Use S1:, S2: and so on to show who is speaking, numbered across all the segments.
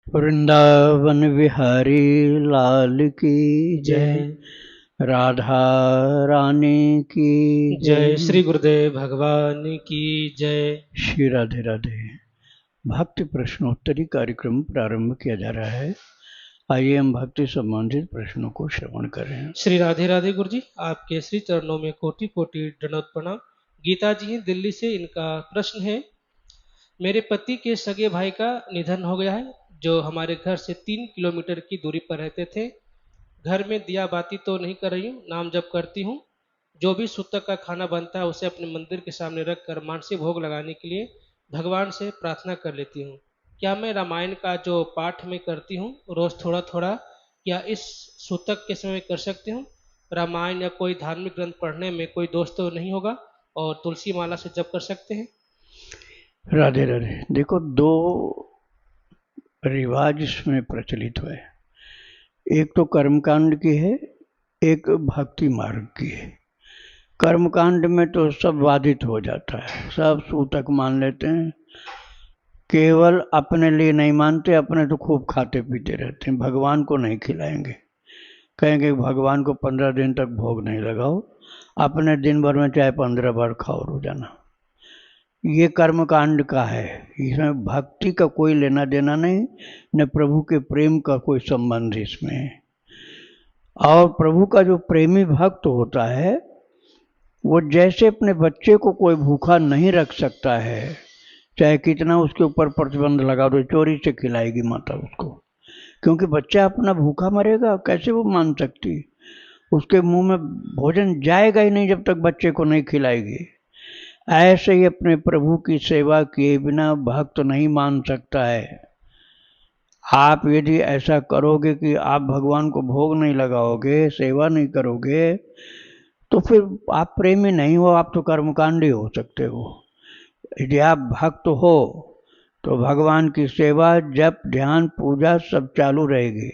S1: वृंदावन बिहारी लाल की जय।
S2: जय।
S1: राधा रानी की
S2: जय
S1: जय।
S2: श्री गुरुदेव भगवान की जय।
S1: श्री राधे राधे। भक्ति प्रश्नोत्तरी कार्यक्रम प्रारंभ किया जा रहा है। आइए हम भक्ति संबंधित प्रश्नों को श्रवण करें।
S2: श्री राधे राधे गुरु जी, आपके श्री चरणों में कोटि कोटि दंडवत प्रणाम। गीता जी हैं दिल्ली से, इनका प्रश्न है, मेरे पति के सगे भाई का निधन हो गया है, जो हमारे घर से 3 किलोमीटर की दूरी पर रहते थे। घर में दिया बाती तो नहीं कर रही हूँ, नाम जप करती हूँ। जो भी सूतक का खाना बनता है उसे अपने मंदिर के सामने रख कर मानसी भोग लगाने के लिए भगवान से प्रार्थना कर लेती हूँ। क्या मैं रामायण का जो पाठ में करती हूँ रोज थोड़ा थोड़ा, क्या इस सूतक के समय कर सकती हूँ? रामायण या कोई धार्मिक ग्रंथ पढ़ने में कोई दोष तो नहीं होगा, और तुलसी माला से जप कर सकते हैं?
S1: राधे राधे। देखो, दो रिवाज इसमें प्रचलित हुए। एक तो कर्मकांड की है, एक भक्ति मार्ग की है। कर्मकांड में तो सब बाधित हो जाता है, सब सूतक मान लेते हैं, केवल अपने लिए नहीं मानते, अपने तो खूब खाते पीते रहते हैं, भगवान को नहीं खिलाएंगे। कहेंगे भगवान को 15 दिन तक भोग नहीं लगाओ, अपने दिन भर में चाहे 15 बार खाओ रोजाना। ये कर्म कांड का है, इसमें भक्ति का कोई लेना देना नहीं, न प्रभु के प्रेम का कोई संबंध इसमें है। और प्रभु का जो प्रेमी भक्त होता है, वो जैसे अपने बच्चे को कोई भूखा नहीं रख सकता है, चाहे कितना उसके ऊपर प्रतिबंध लगा दो, चोरी से खिलाएगी माता उसको, क्योंकि बच्चा अपना भूखा मरेगा, कैसे वो मान सकती? उसके मुंह में भोजन जाएगा ही नहीं जब तक बच्चे को नहीं खिलाएगी। ऐसे ही अपने प्रभु की सेवा किए बिना भक्त नहीं मान सकता है। आप यदि ऐसा करोगे कि आप भगवान को भोग नहीं लगाओगे, सेवा नहीं करोगे, तो फिर आप प्रेमी नहीं हो, आप तो कर्मकांडी हो सकते हो। यदि आप भक्त हो तो भगवान की सेवा, जप, ध्यान, पूजा सब चालू रहेगी।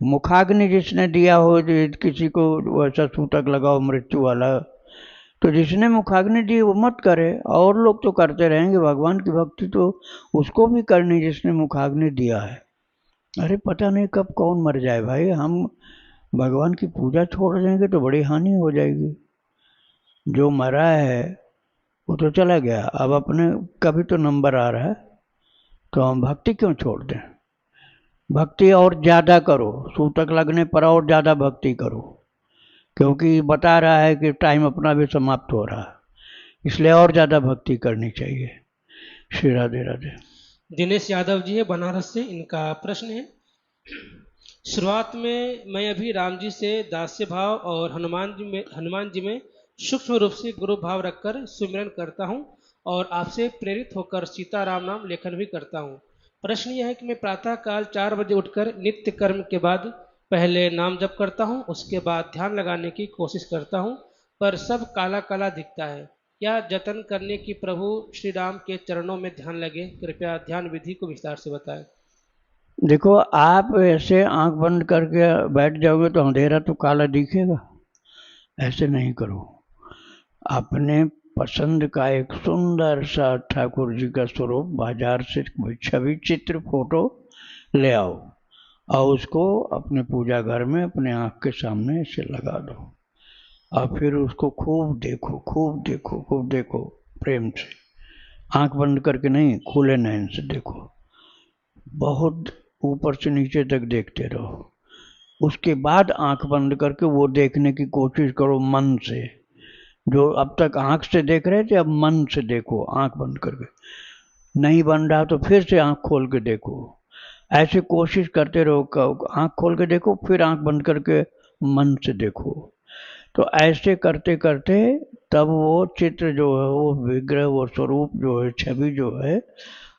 S1: मुखाग्नि जिसने दिया हो, किसी को वैसा सूतक लगाओ मृत्यु वाला, तो जिसने मुखाग्नि दी वो मत करे, और लोग तो करते रहेंगे। भगवान की भक्ति तो उसको भी करनी जिसने मुखाग्नि दिया है। अरे पता नहीं कब कौन मर जाए भाई, हम भगवान की पूजा छोड़ देंगे तो बड़ी हानि हो जाएगी। जो मरा है वो तो चला गया, अब अपने का भी तो नंबर आ रहा है, तो हम भक्ति क्यों छोड़ दें? भक्ति और ज़्यादा करो, सूतक लगने पर और ज़्यादा भक्ति करो, क्योंकि बता रहा है कि टाइम अपना भी समाप्त हो रहा है, इसलिए और ज़्यादा भक्ति करनी चाहिए। श्री राधे राधे।
S2: दिनेश यादव जी है बनारस से, इनका प्रश्न है, शुरुआत में मैं अभी राम जी से दास्य भाव और हनुमान जी में सूक्ष्म रूप से गुरु भाव रखकर सुमिरन करता हूँ, और आपसे प्रेरित होकर सीता राम नाम लेखन भी करता हूँ। प्रश्न यह है कि मैं प्रातः काल 4 बजे उठकर नित्य कर्म के बाद पहले नाम जप करता हूँ, उसके बाद ध्यान लगाने की कोशिश करता हूँ, पर सब काला काला दिखता है। क्या जतन करने की प्रभु श्री राम के चरणों में ध्यान लगे? कृपया ध्यान विधि को विस्तार से बताएं।
S1: देखो, आप ऐसे आंख बंद करके बैठ जाओगे तो अंधेरा तो काला दिखेगा, ऐसे नहीं करो। अपने पसंद का एक सुंदर सा ठाकुर जी का स्वरूप बाजार से छवि चित्र फोटो ले आओ, और उसको अपने पूजा घर में अपने आँख के सामने ऐसे लगा दो, और फिर उसको खूब देखो, खूब देखो, खूब देखो, प्रेम से। आंख बंद करके नहीं, खुले नयन से देखो, बहुत ऊपर से नीचे तक देखते रहो। उसके बाद आंख बंद करके वो देखने की कोशिश करो मन से, जो अब तक आंख से देख रहे थे अब मन से देखो, आंख बंद करके। नहीं बन रहा तो फिर से आंख खोल के देखो, ऐसे कोशिश करते रहो। आंख खोल के देखो, फिर आंख बंद करके मन से देखो। तो ऐसे करते करते तब वो चित्र जो है, वो विग्रह, वो स्वरूप जो है, छवि जो है,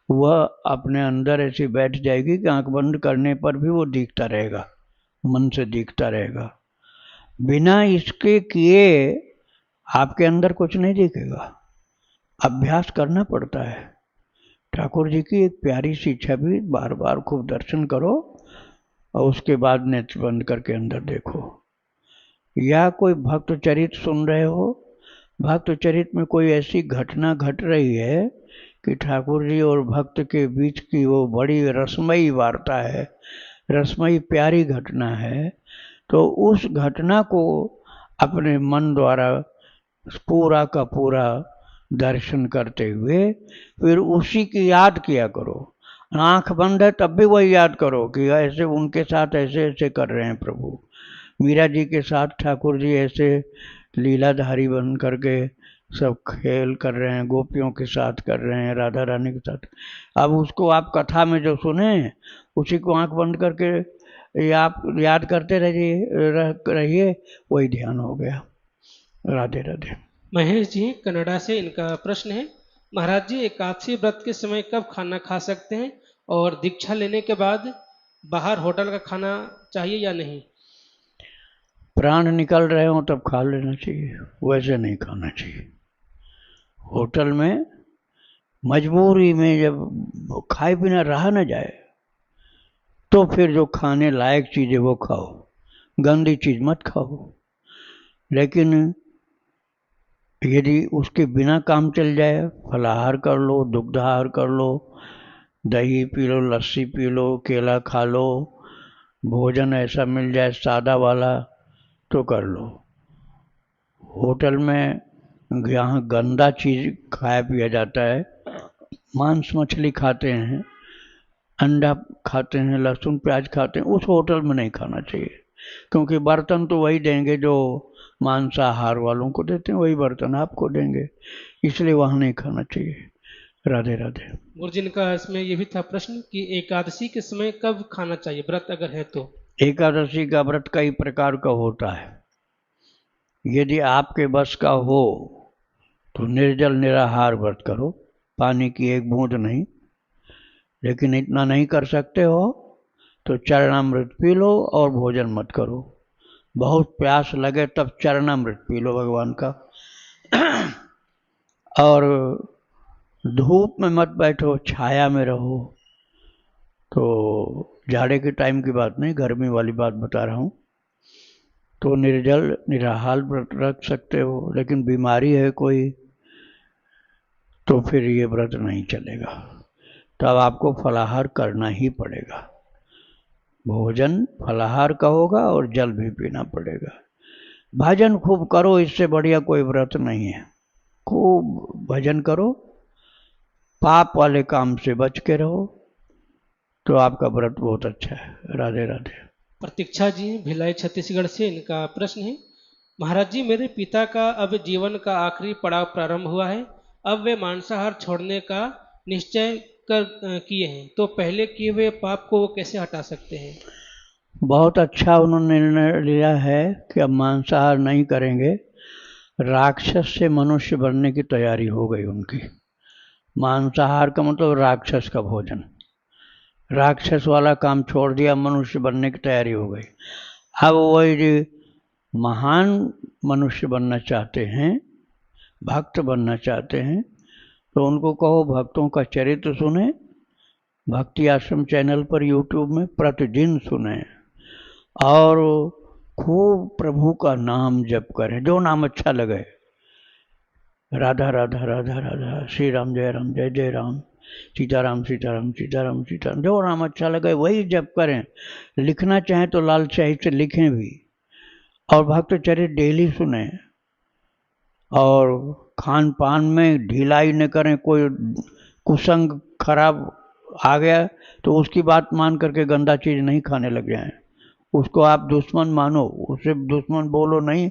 S1: वह अपने अंदर ऐसी बैठ जाएगी कि आंख बंद करने पर भी वो दिखता रहेगा, मन से दिखता रहेगा। बिना इसके किए आपके अंदर कुछ नहीं दिखेगा, अभ्यास करना पड़ता है। ठाकुर जी की एक प्यारी सी छवि बार बार खूब दर्शन करो, और उसके बाद नेत्र बंद करके अंदर देखो। या कोई भक्त चरित सुन रहे हो, भक्त चरित में कोई ऐसी घटना घट रही है कि ठाकुर जी और भक्त के बीच की वो बड़ी रसमयी वार्ता है, रसमयी प्यारी घटना है। तो उस घटना को अपने मन द्वारा पूरा का पूरा दर्शन करते हुए फिर उसी की याद किया करो। आंख बंद है तब भी वही याद करो कि ऐसे उनके साथ ऐसे ऐसे कर रहे हैं प्रभु। मीरा जी के साथ ठाकुर जी ऐसे लीलाधारी बन करके सब खेल कर रहे हैं, गोपियों के साथ कर रहे हैं, राधा रानी के साथ। अब उसको आप कथा में जो सुने उसी को आंख बंद करके आप याद करते रहिए, वही ध्यान हो गया। राधे राधे।
S2: महेश जी कनाडा से, इनका प्रश्न है, महाराज जी एकादशी व्रत के समय कब खाना खा सकते हैं और दीक्षा लेने के बाद बाहर होटल का खाना चाहिए या नहीं?
S1: प्राण निकल रहे हो तब खा लेना चाहिए, वैसे नहीं खाना चाहिए। होटल में मजबूरी में जब खाए बिना रहा न जाए तो फिर जो खाने लायक चीज़ है वो खाओ, गंदी चीज़ मत खाओ। लेकिन यदि उसके बिना काम चल जाए, फलाहार कर लो, दुग्धाहार कर लो, दही पी लो, लस्सी पी लो, केला खा लो, भोजन ऐसा मिल जाए सादा वाला तो कर लो। होटल में यहाँ गंदा चीज़ खाया पिया जाता है, मांस मछली खाते हैं, अंडा खाते हैं, लहसुन प्याज खाते हैं, उस होटल में नहीं खाना चाहिए। क्योंकि बर्तन तो वही देंगे जो मांसाहार वालों को देते हैं, वही बर्तन आपको देंगे, इसलिए वहाँ नहीं खाना चाहिए। राधे राधे।
S2: गुरुजी का इसमें ये भी था प्रश्न कि एकादशी के समय कब खाना चाहिए व्रत अगर है तो?
S1: एकादशी का व्रत कई प्रकार का होता है। यदि आपके बस का हो तो निर्जल निराहार व्रत करो, पानी की एक बूंद नहीं। लेकिन इतना नहीं कर सकते हो तो चरणामृत पी लो और भोजन मत करो। बहुत प्यास लगे तब चरणामृत पी लो भगवान का। और धूप में मत बैठो, छाया में रहो। तो जाड़े के टाइम की बात नहीं, गर्मी वाली बात बता रहा हूँ। तो निर्जल निराहार व्रत रख सकते हो, लेकिन बीमारी है कोई तो फिर ये व्रत नहीं चलेगा, तब आपको फलाहार करना ही पड़ेगा। भोजन फलाहार का होगा और जल भी पीना पड़ेगा। भजन खूब करो, इससे बढ़िया कोई व्रत नहीं है। खूब भजन करो, पाप वाले काम से बच के रहो, तो आपका व्रत बहुत अच्छा है। राधे राधे।
S2: प्रतीक्षा जी भिलाई छत्तीसगढ़ से, इनका प्रश्न है, महाराज जी मेरे पिता का अब जीवन का आखिरी पड़ाव प्रारंभ हुआ है। अब वे मांसाहार छोड़ने का निश्चय किए हैं, तो पहले किए हुए पाप को वो कैसे हटा सकते हैं?
S1: बहुत अच्छा उन्होंने निर्णय लिया है कि अब मांसाहार नहीं करेंगे। राक्षस से मनुष्य बनने की तैयारी हो गई उनकी। मांसाहार का मतलब राक्षस का भोजन, राक्षस वाला काम छोड़ दिया, मनुष्य बनने की तैयारी हो गई। अब वही महान मनुष्य बनना चाहते हैं, भक्त बनना चाहते हैं, तो उनको कहो भक्तों का चरित्र सुने, भक्ति आश्रम चैनल पर यूट्यूब में प्रतिदिन सुने और खूब प्रभु का नाम जप करें, जो नाम अच्छा लगे। राधा राधा राधा राधा, श्री राम जय राम जय जय राम, सीताराम सीताराम सीताराम सीताराम, जो नाम अच्छा लगे वही जप करें। लिखना चाहें तो लाल शाही से लिखें भी, और भक्त चरित्र डेली सुने। और खान पान में ढिलाई न करें, कोई कुसंग खराब आ गया तो उसकी बात मान करके गंदा चीज़ नहीं खाने लग जाएं। उसको आप दुश्मन मानो, उसे दुश्मन बोलो नहीं,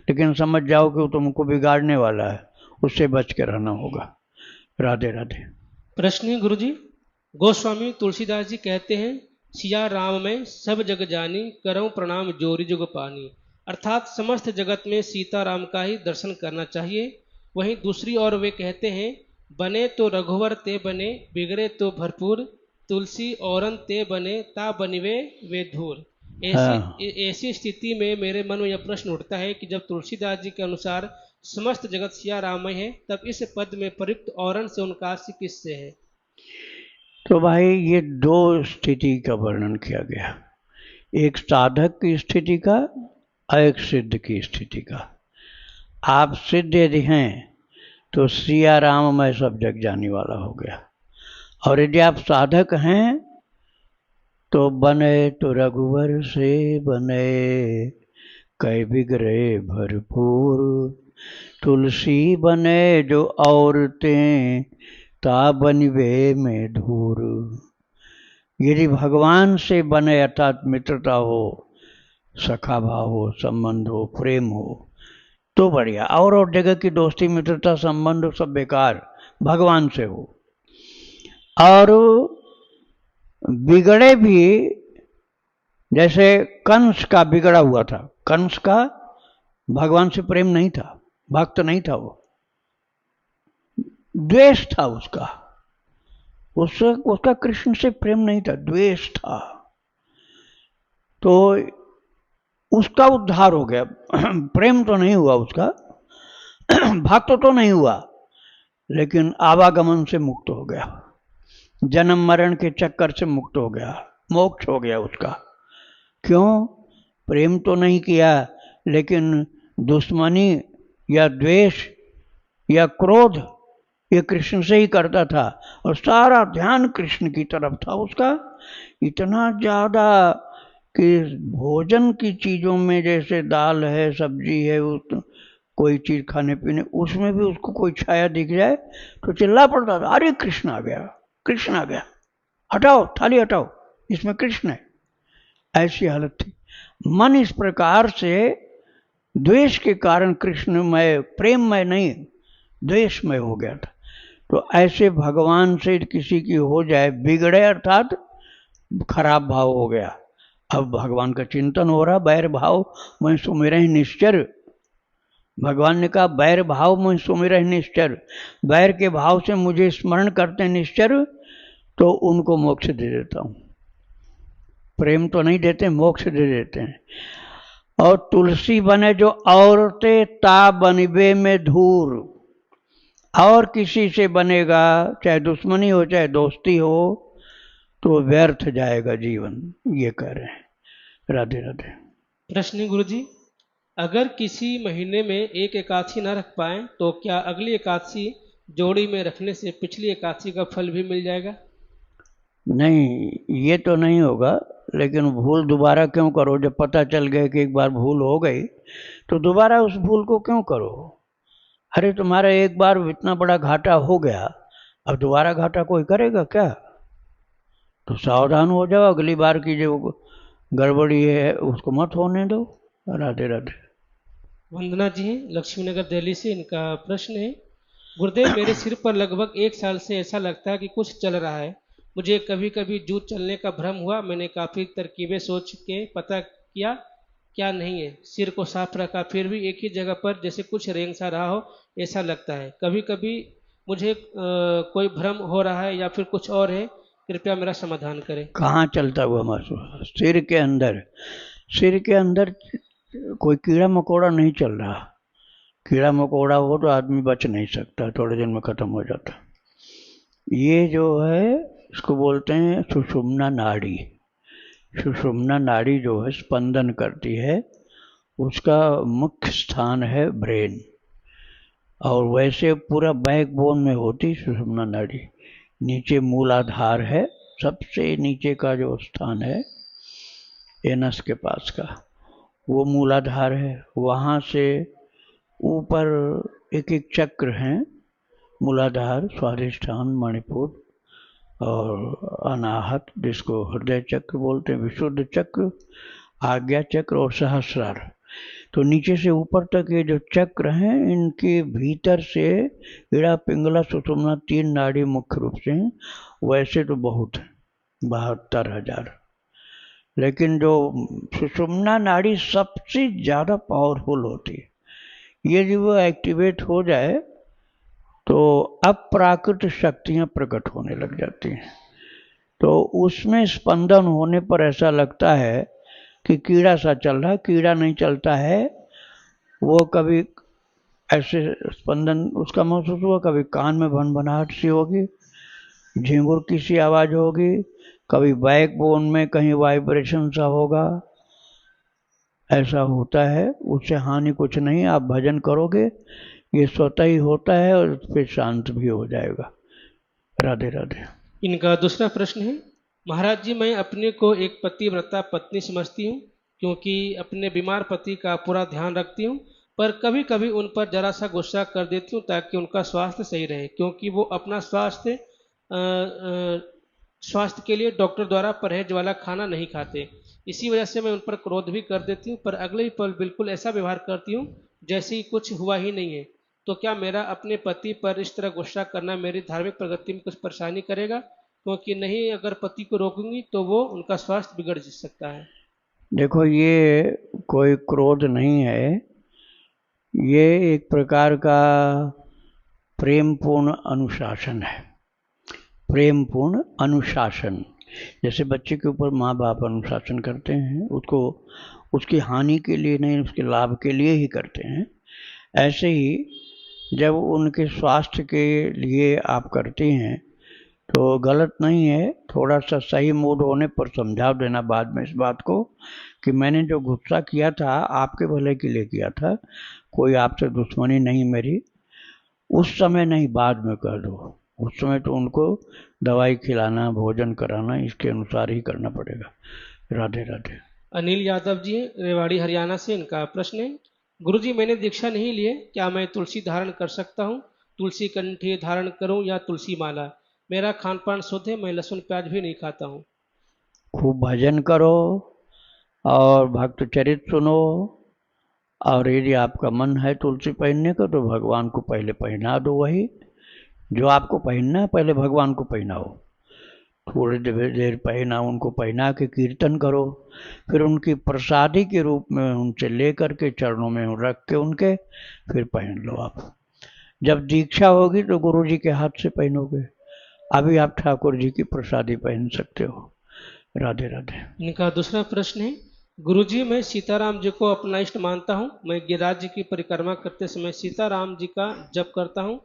S1: लेकिन समझ जाओ कि वो तुमको बिगाड़ने वाला है, उससे बच के रहना होगा। राधे राधे।
S2: प्रश्न गुरु जी, गोस्वामी तुलसीदास जी कहते हैं, सिया राम में सब जग जानी, करऊं प्रणाम जोरी जुग पानी। अर्थात समस्त जगत में सीताराम का ही दर्शन करना चाहिए। वहीं दूसरी ओर वे कहते हैं, बने तो रघुवर ते बने, बिगड़े तो भरपूर, तुलसी औरन ते बने, ता बनिवे वे धूर।
S1: हाँ,
S2: ऐसी स्थिति में मेरे मन में यह प्रश्न उठता है कि जब तुलसीदास जी के अनुसार समस्त जगत सिया रामय है, तब इस पद में प्रयुक्त औरन से उनका आश्य किससे है?
S1: तो भाई ये दो स्थिति का वर्णन किया गया, एक साधक की स्थिति का और एक सिद्ध की स्थिति का। आप सिद्ध यदि हैं तो सिया राम मैं सब जग जाने वाला हो गया। और यदि आप साधक हैं तो बने तो रघुवर से बने, कै बिगड़े भरपूर। तुलसी बने जो औरतें, ता बनिबे में धूर। यदि भगवान से बने अर्थात मित्रता हो, सखा भाव हो, संबंध हो, प्रेम हो तो बढ़िया। और जगह की दोस्ती मित्रता संबंध सब बेकार, भगवान से हो। और बिगड़े भी, जैसे कंस का बिगड़ा हुआ था, कंस का भगवान से प्रेम नहीं था, भक्त नहीं था, वो द्वेष था उसका कृष्ण से प्रेम नहीं था, द्वेष था। तो उसका उद्धार हो गया। प्रेम तो नहीं हुआ उसका, भक्त तो नहीं हुआ, लेकिन आवागमन से मुक्त हो गया, जन्म मरण के चक्कर से मुक्त हो गया, मोक्ष हो गया उसका। क्यों? प्रेम तो नहीं किया, लेकिन दुश्मनी या द्वेष या क्रोध ये कृष्ण से ही करता था, और सारा ध्यान कृष्ण की तरफ था उसका। इतना ज़्यादा कि भोजन की चीज़ों में, जैसे दाल है, सब्जी है, कोई चीज़ खाने पीने, उसमें भी उसको कोई छाया दिख जाए तो चिल्ला पड़ता था, अरे कृष्ण आ गया, कृष्ण आ गया, हटाओ थाली हटाओ, इसमें कृष्ण है। ऐसी हालत थी। मन इस प्रकार से द्वेष के कारण कृष्णमय, प्रेममय नहीं, द्वेषमय हो गया था। तो ऐसे भगवान से किसी की हो जाए, बिगड़े अर्थात खराब भाव हो गया, अब भगवान का चिंतन हो रहा, बैर भाव मैं सुमिरहि निश्चर। भगवान ने कहा बैर भाव मैं सुमिरहि निश्चर, बैर के भाव से मुझे स्मरण करते हैं निश्चर, तो उनको मोक्ष दे देता हूँ। प्रेम तो नहीं देते, मोक्ष दे देते हैं। और तुलसी बने जो औरतें, ता बनिबे में धूर। और किसी से बनेगा, चाहे दुश्मनी हो चाहे दोस्ती हो, तो व्यर्थ जाएगा जीवन, ये कह रहे हैं। राधे राधे।
S2: प्रश्न गुरुजी, अगर किसी महीने में एक एकादशी न रख पाए तो क्या अगली एकादशी जोड़ी में रखने से पिछली एकादशी का फल भी मिल जाएगा?
S1: नहीं, ये तो नहीं होगा, लेकिन भूल दोबारा क्यों करो? जब पता चल गया कि एक बार भूल हो गई तो दोबारा उस भूल को क्यों करो? अरे तुम्हारा एक बार इतना बड़ा घाटा हो गया, अब दोबारा घाटा कोई करेगा क्या? तो सावधान हो जाओ, अगली बार की जो गड़बड़ी है उसको मत होने दो। राधे राधे।
S2: वंदना जी हैं लक्ष्मीनगर दिल्ली से, इनका प्रश्न है, गुरुदेव मेरे सिर पर लगभग 1 साल से ऐसा लगता है कि कुछ चल रहा है। मुझे कभी कभी जूझ चलने का भ्रम हुआ। मैंने काफ़ी तरकीबें सोच के पता किया, क्या नहीं है। सिर को साफ रखा, फिर भी एक ही जगह पर जैसे कुछ रेंग सा रहा हो ऐसा लगता है। कभी कभी मुझे कोई भ्रम हो रहा है या फिर कुछ और है, कृपया मेरा समाधान करें।
S1: कहाँ चलता हुआ महसूस? सिर के अंदर, सिर के अंदर कोई कीड़ा मकोड़ा नहीं चल रहा। कीड़ा मकोड़ा हो तो आदमी बच नहीं सकता, थोड़े दिन में खत्म हो जाता। ये जो है इसको बोलते हैं सुषुम्ना नाड़ी। सुषुम्ना नाड़ी जो है स्पंदन करती है, उसका मुख्य स्थान है ब्रेन, और वैसे पूरा बैकबोन में होती सुषुम्ना नाड़ी। नीचे मूलाधार है, सबसे नीचे का जो स्थान है एनस के पास का, वो मूलाधार है। वहाँ से ऊपर एक एक चक्र हैं, मूलाधार, स्वाधिष्ठान, मणिपुर और अनाहत, जिसको हृदय चक्र बोलते हैं, विशुद्ध चक्र, आज्ञा चक्र और सहस्रार। तो नीचे से ऊपर तक ये जो चक्र हैं, इनके भीतर से इड़ा पिंगला सुषुम्ना 3 नाड़ी मुख्य रूप से हैं। वैसे तो बहुत है, 72,000, लेकिन जो सुषुम्ना नाड़ी सबसे ज़्यादा पावरफुल होती है। ये जब वो एक्टिवेट हो जाए तो अप्राकृत शक्तियाँ प्रकट होने लग जाती हैं। तो उसमें स्पंदन होने पर ऐसा लगता है कि कीड़ा सा चल रहा है। कीड़ा नहीं चलता है, वो कभी ऐसे स्पंदन उसका महसूस हुआ, कभी कान में भनभनाहट सी होगी, झिंगुर की सी आवाज़ होगी, कभी बैकबोन में कहीं वाइब्रेशन सा होगा। ऐसा होता है, उससे हानि कुछ नहीं। आप भजन करोगे ये स्वतः ही होता है और फिर शांत भी हो जाएगा। राधे राधे।
S2: इनका दूसरा प्रश्न है, महाराज जी मैं अपने को एक पतिव्रता पत्नी समझती हूँ क्योंकि अपने बीमार पति का पूरा ध्यान रखती हूँ, पर कभी कभी उन पर जरा सा गुस्सा कर देती हूँ ताकि उनका स्वास्थ्य सही रहे, क्योंकि वो अपना स्वास्थ्य के लिए डॉक्टर द्वारा परहेज वाला खाना नहीं खाते। इसी वजह से मैं उन पर क्रोध भी कर देती हूँ, पर अगले ही पल बिल्कुल ऐसा व्यवहार करती हूँ जैसे ही कुछ हुआ ही नहीं है। तो क्या मेरा अपने पति पर इस तरह गुस्सा करना मेरी धार्मिक प्रगति में कुछ परेशानी करेगा? क्योंकि नहीं, अगर पति को रोकूंगी तो वो उनका स्वास्थ्य बिगड़ सकता है।
S1: देखो, ये कोई क्रोध नहीं है, ये एक प्रकार का प्रेमपूर्ण अनुशासन है। प्रेमपूर्ण अनुशासन, जैसे बच्चे के ऊपर माँ बाप अनुशासन करते हैं, उसको उसकी हानि के लिए नहीं, उसके लाभ के लिए ही करते हैं। ऐसे ही जब उनके स्वास्थ्य के लिए आप करते हैं तो गलत नहीं है। थोड़ा सा सही मूड होने पर समझा देना बाद में इस बात को कि मैंने जो गुस्सा किया था आपके भले के लिए किया था, कोई आपसे दुश्मनी नहीं मेरी। उस समय नहीं, बाद में कह दो। उस समय तो उनको दवाई खिलाना, भोजन कराना, इसके अनुसार ही करना पड़ेगा। राधे राधे।
S2: अनिल यादव जी रेवाड़ी हरियाणा से, इनका प्रश्न है, गुरुजी मैंने दीक्षा नहीं ली है, क्या मैं तुलसी धारण कर सकता हूँ? तुलसी कंठी धारण करूँ या तुलसी माला? मेरा खान पान शुद्ध है, मैं लहसुन प्याज भी नहीं खाता हूँ।
S1: खूब भजन करो और भक्त चरित सुनो, और यदि आपका मन है तुलसी पहनने का तो भगवान को पहले पहना दो। वही जो आपको पहनना है पहले भगवान को पहनाओ। थोड़ी देर पहना, उनको पहना के कीर्तन करो, फिर उनकी प्रसादी के रूप में उनसे ले करके चरणों में रख के उनके फिर पहन लो आप। जब दीक्षा होगी तो गुरु जी के हाथ से पहनोगे, अभी आप ठाकुर जी की प्रसादी पहन सकते हो। राधे राधे।
S2: इनका दूसरा प्रश्न है, गुरुजी मैं सीताराम जी को अपना इष्ट मानता हूँ, मैं गिरिराज जी की परिक्रमा करते समय सीताराम जी का जप करता हूँ।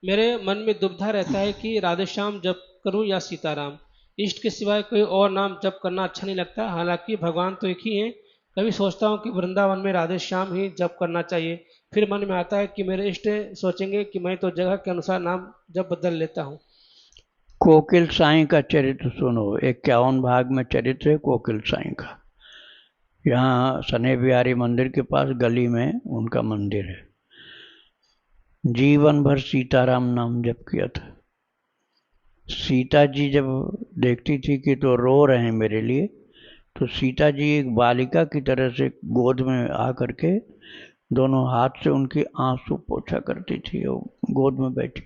S2: मेरे मन में दुविधा रहता है कि राधे श्याम जप करूँ या सीताराम। इष्ट के सिवाय कोई और नाम जप करना अच्छा नहीं लगता, हालांकि भगवान तो एक ही हैं। कभी सोचता हूँ कि वृंदावन में राधे श्याम ही जप करना चाहिए, फिर मन में आता है कि मेरे इष्ट सोचेंगे कि मैं तो जगह के अनुसार नाम जब बदल लेता हूँ।
S1: कोकिल साईं का चरित्र सुनो, 51 भाग में चरित्र है कोकिल साईं का। यहाँ सने बिहारी मंदिर के पास गली में उनका मंदिर है। जीवन भर सीताराम नाम जप किया था। सीता जी जब देखती थी कि तो रो रहे हैं मेरे लिए, तो सीता जी एक बालिका की तरह से गोद में आ करके दोनों हाथ से उनकी आंसू पोंछा करती थी और गोद में बैठी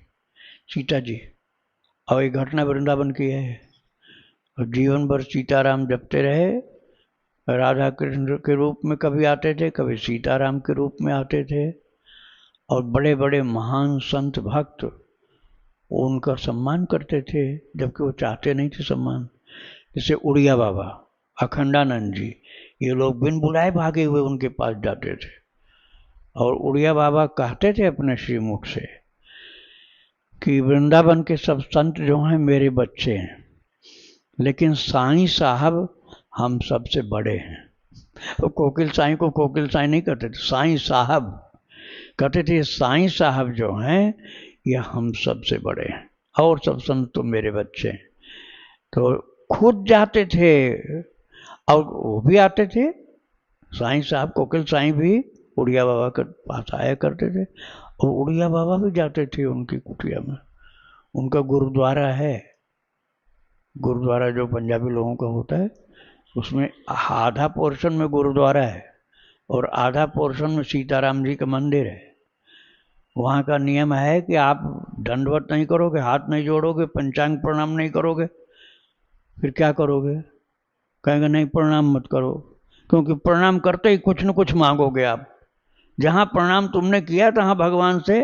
S1: सीता जी। और ये घटना वृंदावन की है। और जीवन भर सीताराम जपते रहे। राधा कृष्ण के रूप में कभी आते थे, कभी सीताराम के रूप में आते थे। और बड़े बड़े महान संत भक्त उनका सम्मान करते थे, जबकि वो चाहते नहीं थे सम्मान। जैसे उड़िया बाबा, अखंडानंद जी, ये लोग बिन बुलाए भागे हुए उनके पास जाते थे। और उड़िया बाबा कहते थे अपने श्रीमुख से कि वृंदावन के सब संत जो हैं मेरे बच्चे हैं, लेकिन साईं साहब हम सबसे बड़े हैं। तो कोकिल साईं को कोकिल साईं नहीं कहते थे, साईं साहब कहते थे। साईं साहब जो हैं ये हम सबसे बड़े हैं, और सब संत तो मेरे बच्चे हैं। तो खुद जाते थे और वो भी आते थे। साईं साहब, कोकिल साईं भी उड़िया बाबा के पास आया करते थे, और उड़िया बाबा भी जाते थे उनकी कुटिया में। उनका गुरुद्वारा है। गुरुद्वारा जो पंजाबी लोगों का होता है, उसमें आधा पोर्शन में गुरुद्वारा है और आधा पोर्शन में सीताराम जी का मंदिर है। वहाँ का नियम है कि आप दंडवत नहीं करोगे, हाथ नहीं जोड़ोगे, पंचांग प्रणाम नहीं करोगे, फिर क्या करोगे? कहेंगे नहीं प्रणाम मत करो, क्योंकि प्रणाम करते ही कुछ न कुछ मांगोगे आप। जहाँ प्रणाम तुमने किया तहाँ भगवान से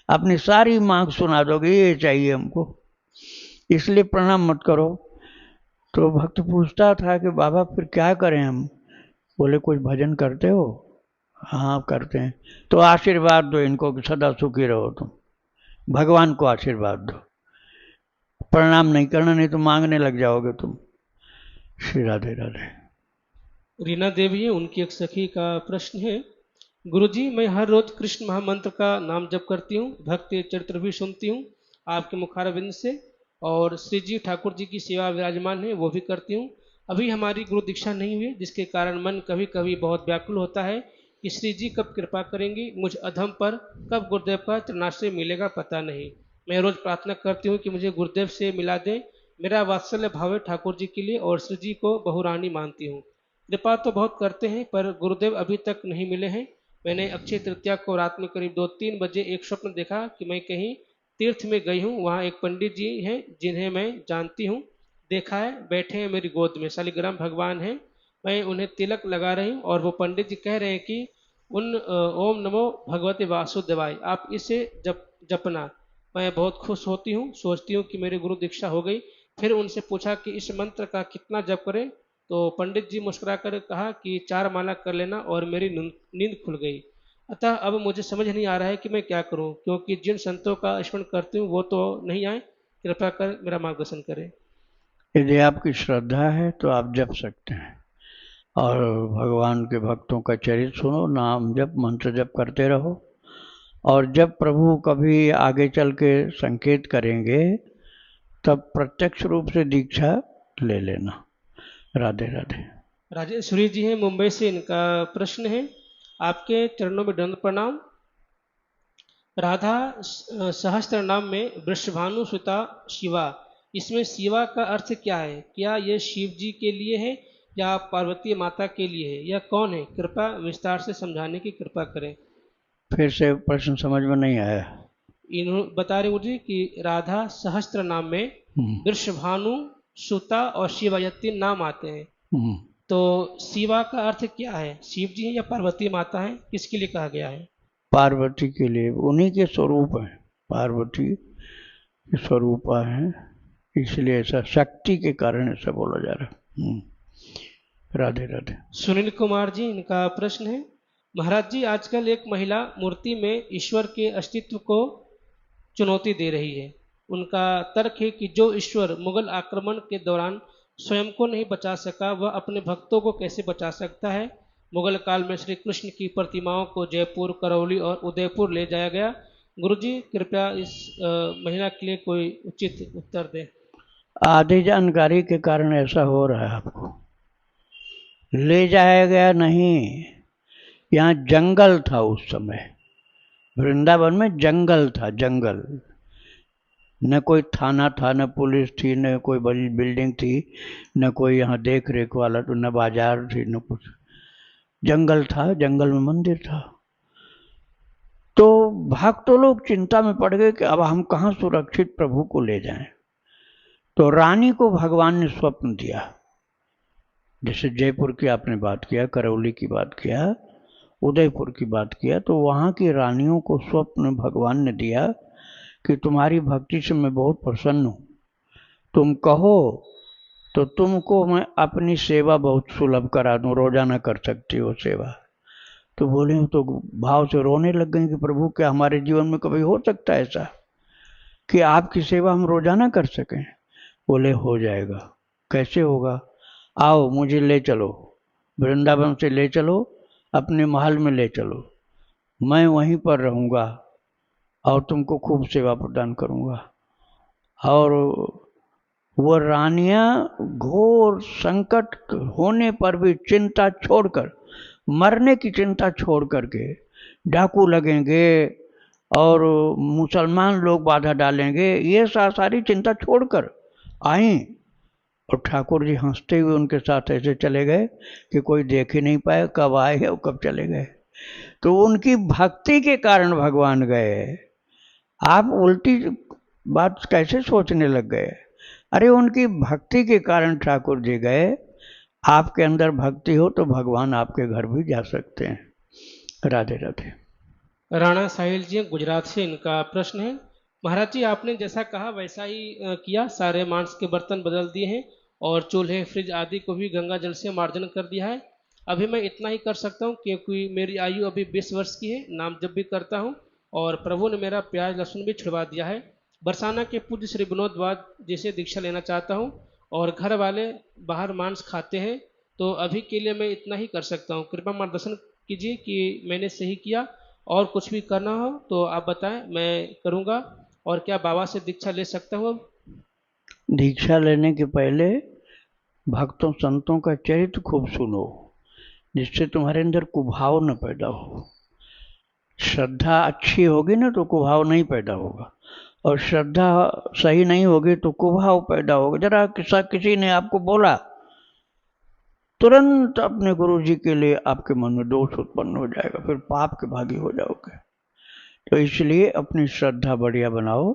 S1: अपनी सारी मांग सुना दोगे, ये चाहिए हमको, इसलिए प्रणाम मत करो। तो भक्त पूछता था कि बाबा फिर क्या करें हम? बोले कुछ भजन करते हो? हाँ करते हैं। तो आशीर्वाद दो इनको कि सदा सुखी रहो तुम, भगवान को आशीर्वाद दो। प्रणाम नहीं करना, नहीं तो मांगने लग जाओगे तुम। श्री राधे राधे।
S2: रीना देवी है, उनकी एक सखी का प्रश्न है, गुरुजी, मैं हर रोज कृष्ण महामंत्र का नाम जप करती हूँ, भक्ति चरित्र भी सुनती हूँ आपके मुखारविंद से, और श्री जी ठाकुर जी की सेवा विराजमान है वो भी करती हूँ। अभी हमारी गुरु दीक्षा नहीं हुई, जिसके कारण मन कभी कभी बहुत व्याकुल होता है कि श्री जी कब कृपा करेंगी मुझ अधम पर, कब गुरुदेव का चरणाश्रय मिलेगा पता नहीं। मैं रोज प्रार्थना करती हूँ कि मुझे गुरुदेव से मिला दें। मेरा वात्सल्य भाव है ठाकुर जी के लिए और श्री जी को बहुरानी मानती हूँ। कृपा तो बहुत करते हैं पर गुरुदेव अभी तक नहीं मिले हैं। मैंने अक्षय तृतीया को रात में करीब 2-3 बजे एक स्वप्न देखा कि मैं कहीं तीर्थ में गई हूँ, वहाँ एक पंडित जी हैं जिन्हें मैं जानती हूँ, देखा है, बैठे हैं मेरी गोद में, शालिग्राम भगवान हैं, मैं उन्हें तिलक लगा रही हूँ और वो पंडित जी कह रहे हैं कि ओम नमो भगवते वासुदेवाय, आप इसे जपना। मैं बहुत खुश होती हूँ, सोचती हूँ कि मेरी गुरु दीक्षा हो गई। फिर उनसे पूछा कि इस मंत्र का कितना जप करें, तो पंडित जी मुस्कुरा कर कहा कि 4 माला कर लेना, और मेरी नींद खुल गई। अतः अब मुझे समझ नहीं आ रहा है कि मैं क्या करूं, क्योंकि जिन संतों का स्मरण करती हूँ वो तो नहीं आए। कृपया कर मेरा मार्गदर्शन करें।
S1: यदि आपकी श्रद्धा है तो आप जप सकते हैं, और भगवान के भक्तों का चरित्र सुनो, नाम जप मंत्र जप करते रहो, और जब प्रभु कभी आगे चल के संकेत करेंगे तब प्रत्यक्ष रूप से दीक्षा ले लेना। राधे राधे।
S2: राजेश्वरी जी हैं मुंबई से, इनका प्रश्न है, आपके चरणों में दंड प्रणाम। राधा सहस्त्र नाम में वृषभानु सुता शिवा, इसमें शिवा का अर्थ क्या है? क्या यह शिव जी के लिए है या पार्वती माता के लिए है? यह कौन है? कृपया विस्तार से समझाने की कृपा करें।
S1: फिर से प्रश्न समझ में नहीं आया।
S2: बता रहे मुझे कि राधा सहस्त्र नाम में
S1: हम्म,
S2: वृषभानु सुता और शिवा, यह 3 नाम आते हैं।
S1: हम्म।
S2: तो शिवा का अर्थ क्या है? शिव जी हैं या पार्वती माता है? किसके लिए कहा गया है?
S1: पार्वती के लिए, उन्हीं के स्वरूप हैं, पार्वती के स्वरूप हैं, इसलिए ऐसा शक्ति के कारण ऐसा बोला जा रहा है। राधे राधे।
S2: सुनील कुमार जी, इनका प्रश्न है, महाराज जी आजकल एक महिला मूर्ति में ईश्वर के अस्तित्व को चुनौती दे रही है। उनका तर्क है कि जो ईश्वर मुगल आक्रमण के दौरान स्वयं को नहीं बचा सका, वह अपने भक्तों को कैसे बचा सकता है? मुगल काल में श्री कृष्ण की प्रतिमाओं को जयपुर, करौली और उदयपुर ले जाया गया। गुरुजी कृपया इस महिला के लिए कोई उचित उत्तर दें।
S1: आधी जानकारी के कारण ऐसा हो रहा है आपको। ले जाया गया नहीं, यहाँ जंगल था उस समय, वृंदावन में जंगल था, जंगल। न कोई थाना था, न पुलिस थी, न कोई बड़ी बिल्डिंग थी, न कोई यहाँ देख रेख वाला, तो न बाजार थी, न कुछ। जंगल था, जंगल में मंदिर था। तो भक्त तो लोग चिंता में पड़ गए कि अब हम कहाँ सुरक्षित प्रभु को ले जाएं। तो रानी को भगवान ने स्वप्न दिया, जैसे जयपुर की आपने बात किया, करौली की बात किया, उदयपुर की बात किया, तो वहाँ की रानियों को स्वप्न भगवान ने दिया कि तुम्हारी भक्ति से मैं बहुत प्रसन्न हूँ, तुम कहो तो तुमको मैं अपनी सेवा बहुत सुलभ करा दूँ, रोजाना कर सकती हो सेवा। तो बोले, तो भाव से रोने लग गए कि प्रभु क्या हमारे जीवन में कभी हो सकता है ऐसा कि आपकी सेवा हम रोजाना कर सकें? बोले हो जाएगा। कैसे होगा? आओ मुझे ले चलो, वृंदावन से ले चलो, अपने महल में ले चलो, मैं वहीं पर रहूँगा और तुमको खूब सेवा प्रदान करूँगा। और वो रानियां घोर संकट होने पर भी चिंता छोड़कर, मरने की चिंता छोड़ करके, डाकू लगेंगे और मुसलमान लोग बाधा डालेंगे, ये सारी चिंता छोड़कर आई, और ठाकुर जी हंसते हुए उनके साथ ऐसे चले गए कि कोई देख ही नहीं पाए कब आए और कब चले गए। तो उनकी भक्ति के कारण भगवान गए। आप उल्टी बात कैसे सोचने लग गए? अरे उनकी भक्ति के कारण ठाकुर जी गए। आपके अंदर भक्ति हो तो भगवान आपके घर भी जा सकते हैं। राधे राधे।
S2: राणा साहिल जी गुजरात से, इनका प्रश्न है, महाराज जी आपने जैसा कहा वैसा ही किया, सारे मांस के बर्तन बदल दिए हैं और चूल्हे फ्रिज आदि को भी गंगा जल से मार्जन कर दिया है। अभी मैं इतना ही कर सकता हूँ क्योंकि मेरी आयु अभी 20 वर्ष की है, नाम जब भी करता हूँ, और प्रभु ने मेरा प्याज लहसुन भी छुड़वा दिया है। बरसाना के पूज्य श्री विनोद वाद जी से दीक्षा लेना चाहता हूँ, और घर वाले बाहर मांस खाते हैं, तो अभी के लिए मैं इतना ही कर सकता हूँ, कृपया मार्गदर्शन कीजिए कि मैंने सही किया, और कुछ भी करना हो तो आप बताएं, मैं करूँगा। और क्या बाबा से दीक्षा ले सकता हूँ अब?
S1: दीक्षा लेने के पहले भक्तों संतों का चरित्र खूब सुनो, जिससे तुम्हारे अंदर कुभाव न पैदा हो। श्रद्धा अच्छी होगी ना तो कुभाव नहीं पैदा होगा, और श्रद्धा सही नहीं होगी तो कुभाव पैदा होगा। जरा किसी ने आपको बोला, तुरंत अपने गुरु जी के लिए आपके मन में दोष उत्पन्न हो जाएगा, फिर पाप के भागी हो जाओगे। तो इसलिए अपनी श्रद्धा बढ़िया बनाओ,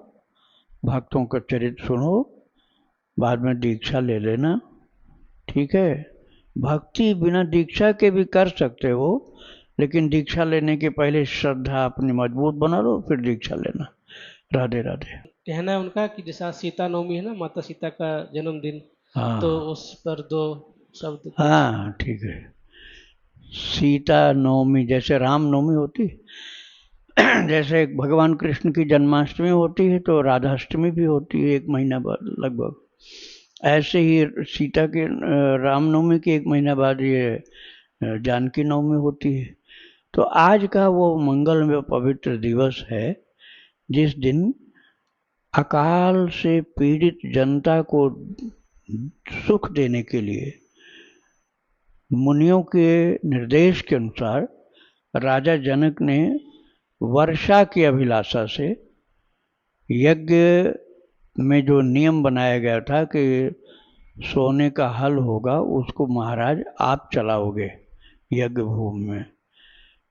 S1: भक्तों का चरित्र सुनो, बाद में दीक्षा ले लेना, ठीक है। भक्ति बिना दीक्षा के भी कर सकते हो, लेकिन दीक्षा लेने के पहले श्रद्धा अपनी मजबूत बना लो, फिर दीक्षा लेना। राधे राधे।
S2: कहना है उनका कि जैसा सीता नवमी है ना, माता सीता का जन्मदिन, तो
S1: हाँ
S2: उस पर दो शब्द कुछ।
S1: हाँ ठीक है। सीता नवमी जैसे राम नवमी होती है, जैसे भगवान कृष्ण की जन्माष्टमी होती है तो राधाष्टमी भी होती है 1 महीना बाद लगभग, ऐसे ही सीता के रामनवमी के 1 महीना बाद ये जानकी नवमी होती है। तो आज का वो मंगल में पवित्र दिवस है, जिस दिन अकाल से पीड़ित जनता को सुख देने के लिए मुनियों के निर्देश के अनुसार राजा जनक ने वर्षा की अभिलाषा से यज्ञ में जो नियम बनाया गया था कि सोने का हल होगा, उसको महाराज आप चलाओगे यज्ञ भूमि में,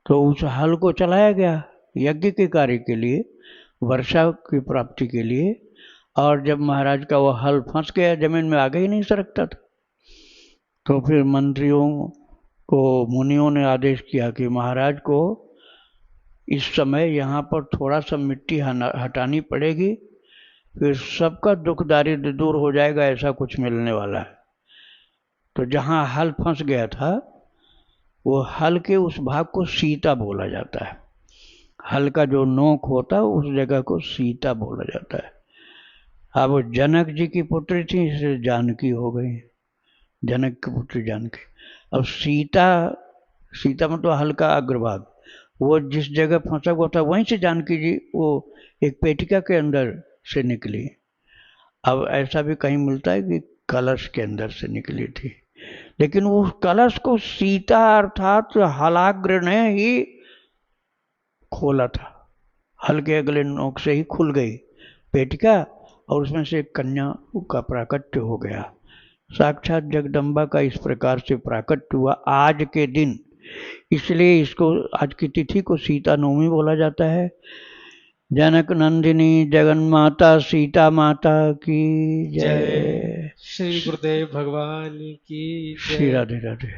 S1: तो उस हल को चलाया गया यज्ञ के कार्य के लिए, वर्षा की प्राप्ति के लिए। और जब महाराज का वो हल फंस गया, जमीन में आगे ही नहीं सरकता था, तो फिर मंत्रियों को मुनियों ने आदेश किया कि महाराज को इस समय यहाँ पर थोड़ा सा मिट्टी हटानी पड़ेगी, फिर सबका दुख दारिद्र दूर हो जाएगा, ऐसा कुछ मिलने वाला है। तो जहाँ हल फंस गया था, वो हल के उस भाग को सीता बोला जाता है। हल का जो नोक होता है उस जगह को सीता बोला जाता है। अब जनक जी की पुत्री थी, इसलिए जानकी हो गई, जनक की पुत्री जानकी। अब सीता मतलब हल का अग्रभाग, वो जिस जगह फंसा हुआ था वहीं से जानकी जी वो एक पेटिका के अंदर से निकली। अब ऐसा भी कहीं मिलता है कि कलश के अंदर से निकली थी, लेकिन उस कलश को सीता अर्थात हलाग्र ने ही खोला था। हल के अगले नोक से ही खुल गई पेटिका, और उसमें से कन्या का प्राकट्य हो गया। साक्षात जगदम्बा का इस प्रकार से प्राकट्य हुआ आज के दिन, इसलिए इसको आज की तिथि को सीता नवमी बोला जाता है। जनक नंदिनी जगन माता सीता माता की जय।
S2: श्री गुरुदेव भगवान की
S1: श्री
S2: जय।
S1: राधे राधे।